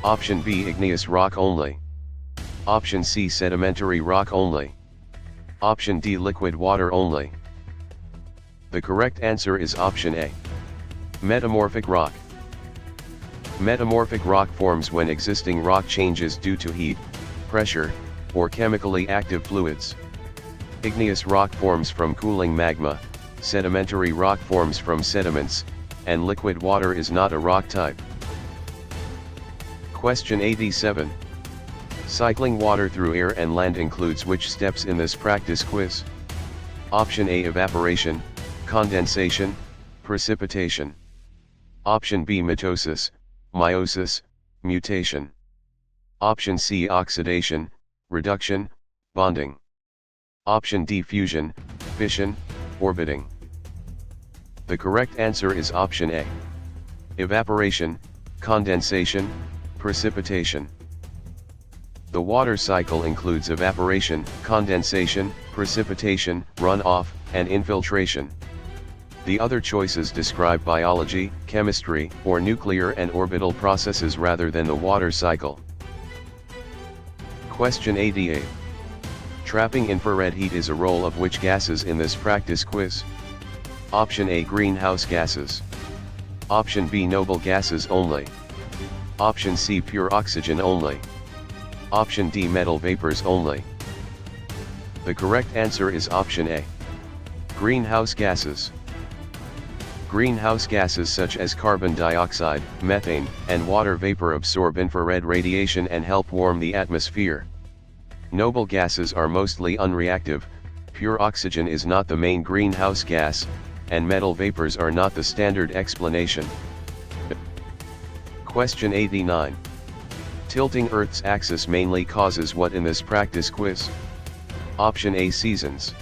Option B, igneous rock only. Option C, sedimentary rock only. Option D, liquid water only. The correct answer is option A, metamorphic rock. Metamorphic rock forms when existing rock changes due to heat, pressure, or chemically active fluids. Igneous rock forms from cooling magma, sedimentary rock forms from sediments, and liquid water is not a rock type. Question 87. Cycling water through air and land includes which steps in this practice quiz? Option A, evaporation, condensation, precipitation. Option B, mitosis, meiosis, mutation. Option C, oxidation, reduction, bonding. Option D, fusion, fission, orbiting. The correct answer is option A. Evaporation, condensation, precipitation. The water cycle includes evaporation, condensation, precipitation, runoff, and infiltration. The other choices describe biology, chemistry, or nuclear and orbital processes rather than the water cycle. Question 88. Trapping infrared heat is a role of which gases in this practice quiz? Option A, greenhouse gases. Option B, noble gases only. Option C, pure oxygen only. Option D, metal vapors only. The correct answer is option A. Greenhouse gases. Greenhouse gases such as carbon dioxide, methane, and water vapor absorb infrared radiation and help warm the atmosphere. Noble gases are mostly unreactive, pure oxygen is not the main greenhouse gas, and metal vapors are not the standard explanation. Question 89. Tilting Earth's axis mainly causes what in this practice quiz? Option A, seasons.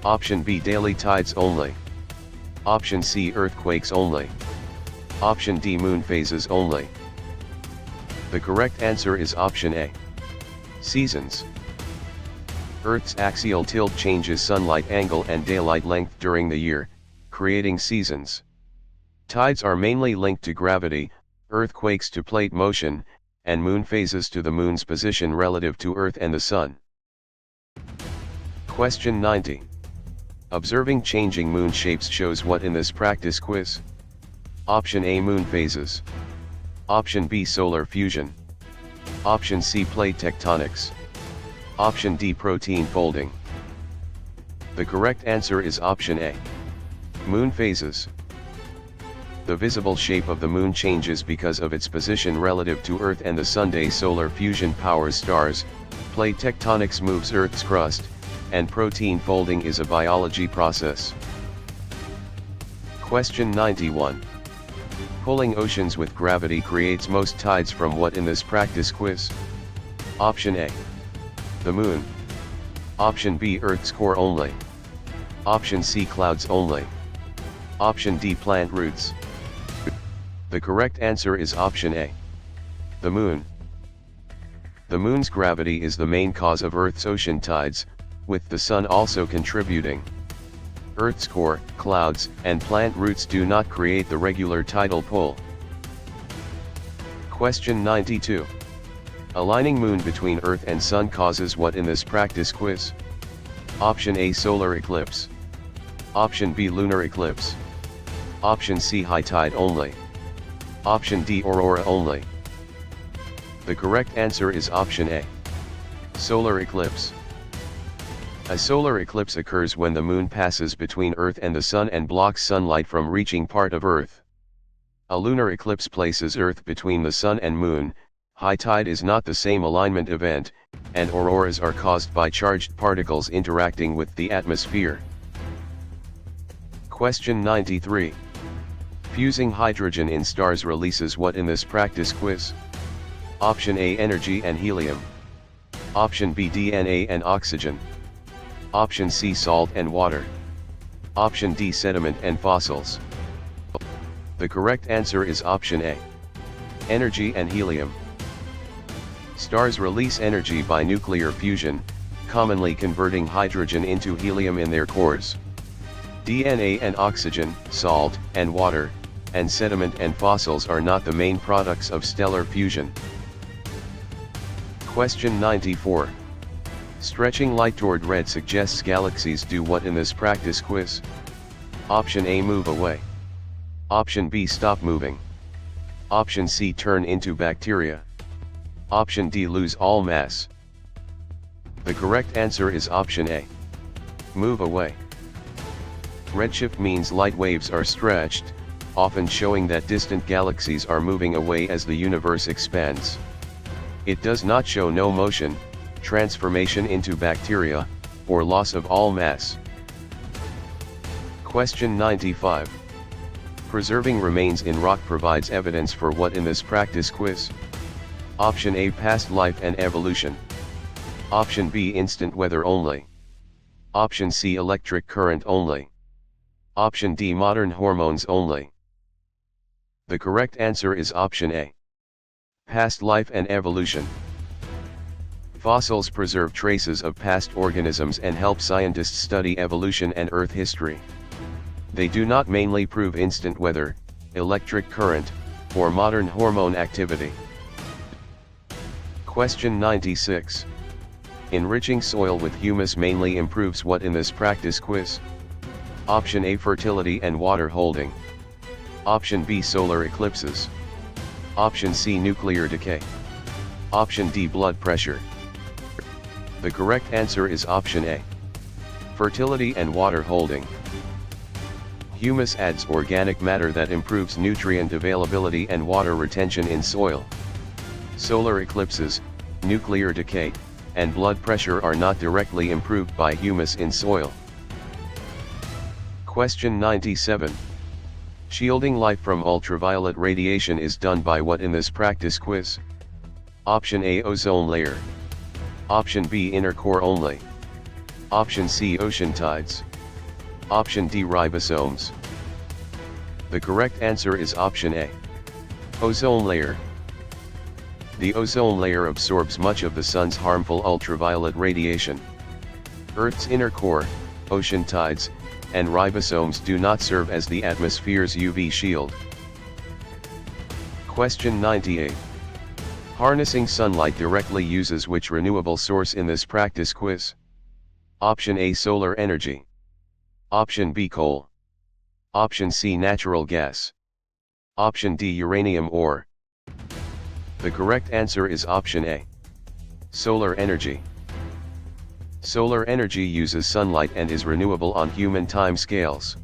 Option B, daily tides only. Option C, earthquakes only. Option D, moon phases only. The correct answer is option A. Seasons. Earth's axial tilt changes sunlight angle and daylight length during the year, creating seasons. Tides are mainly linked to gravity, earthquakes to plate motion, and moon phases to the moon's position relative to Earth and the Sun. Question 90. Observing changing moon shapes shows what in this practice quiz? Option A, moon phases. Option B, solar fusion. Option C, plate tectonics. Option D, protein folding. The correct answer is option A. Moon phases. The visible shape of the moon changes because of its position relative to Earth and the Sun. Solar fusion powers stars, plate tectonics moves Earth's crust, and protein folding is a biology process. Question 91. Pulling oceans with gravity creates most tides from what in this practice quiz? Option A. The moon. Option B, Earth's core only. Option C, clouds only. Option D, plant roots. The correct answer is option A. The moon. The moon's gravity is the main cause of Earth's ocean tides, with the sun also contributing. Earth's core, clouds, and plant roots do not create the regular tidal pull. Question 92. Aligning moon between Earth and Sun causes what in this practice quiz? Option A, solar eclipse. Option B, lunar eclipse. Option C, high tide only. Option D, aurora only. The correct answer is option A. Solar eclipse. A solar eclipse occurs when the moon passes between Earth and the Sun and blocks sunlight from reaching part of Earth. A lunar eclipse places Earth between the Sun and Moon. High tide is not the same alignment event, and auroras are caused by charged particles interacting with the atmosphere. Question 93. Fusing hydrogen in stars releases what in this practice quiz? Option A, energy and helium. Option B, DNA and oxygen. Option C, salt and water. Option D, sediment and fossils. The correct answer is option A. Energy and helium. Stars release energy by nuclear fusion, commonly converting hydrogen into helium in their cores. DNA and oxygen, salt and water, and sediment and fossils are not the main products of stellar fusion. Question 94. Stretching light toward red suggests galaxies do what in this practice quiz? Option A, move away. Option B, stop moving. Option C, turn into bacteria. Option D, lose all mass. The correct answer is option A. Move away. Redshift means light waves are stretched, often showing that distant galaxies are moving away as the universe expands. It does not show no motion, transformation into bacteria, or loss of all mass. Question 95. Preserving remains in rock provides evidence for what in this practice quiz? Option A, past life and evolution. Option B, instant weather only. Option C, electric current only. Option D, modern hormones only. The correct answer is option A. Past life and evolution. Fossils preserve traces of past organisms and help scientists study evolution and Earth history. They do not mainly prove instant weather, electric current, or modern hormone activity. Question 96. Enriching soil with humus mainly improves what in this practice quiz? Option A, fertility and water holding. Option B, solar eclipses. Option C, nuclear decay. Option D, blood pressure. The correct answer is option A. Fertility and water holding. Humus adds organic matter that improves nutrient availability and water retention in soil. Solar eclipses, nuclear decay, and blood pressure are not directly improved by humus in soil. Question 97. Shielding life from ultraviolet radiation is done by what in this practice quiz? Option A, ozone layer. Option B, inner core only. Option C, ocean tides. Option D, ribosomes. The correct answer is option A. Ozone layer. The ozone layer absorbs much of the sun's harmful ultraviolet radiation. Earth's inner core, ocean tides, and ribosomes do not serve as the atmosphere's UV shield. Question 98. Harnessing sunlight directly uses which renewable source in this practice quiz? Option A, solar energy. Option B, coal. Option C, natural gas. Option D, uranium ore. The correct answer is option A. Solar energy. Solar energy uses sunlight and is renewable on human time scales.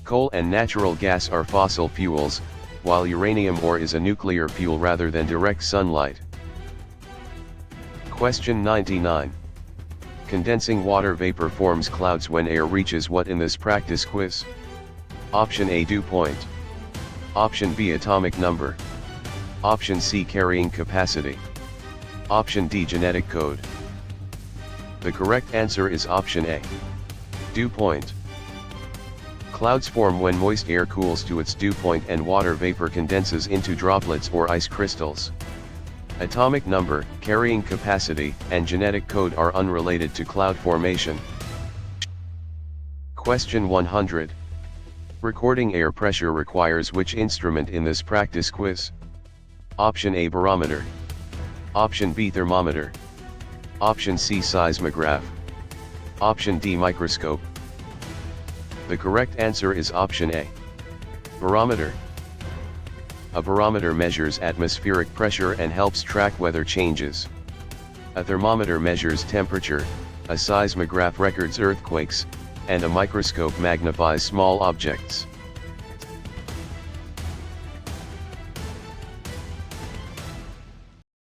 Coal and natural gas are fossil fuels, while uranium ore is a nuclear fuel rather than direct sunlight. Question 99. Condensing water vapor forms clouds when air reaches what in this practice quiz? Option A, dew point. Option B, atomic number. Option C, carrying capacity. Option D, genetic code. The correct answer is option A. Dew point. Clouds form when moist air cools to its dew point and water vapor condenses into droplets or ice crystals. Atomic number, carrying capacity, and genetic code are unrelated to cloud formation. Question 100. Recording air pressure requires which instrument in this practice quiz? Option A, barometer. Option B, thermometer. Option C, seismograph. Option D, microscope. The correct answer is option A. Barometer. A barometer measures atmospheric pressure and helps track weather changes. A thermometer measures temperature, a seismograph records earthquakes, and a microscope magnifies small objects.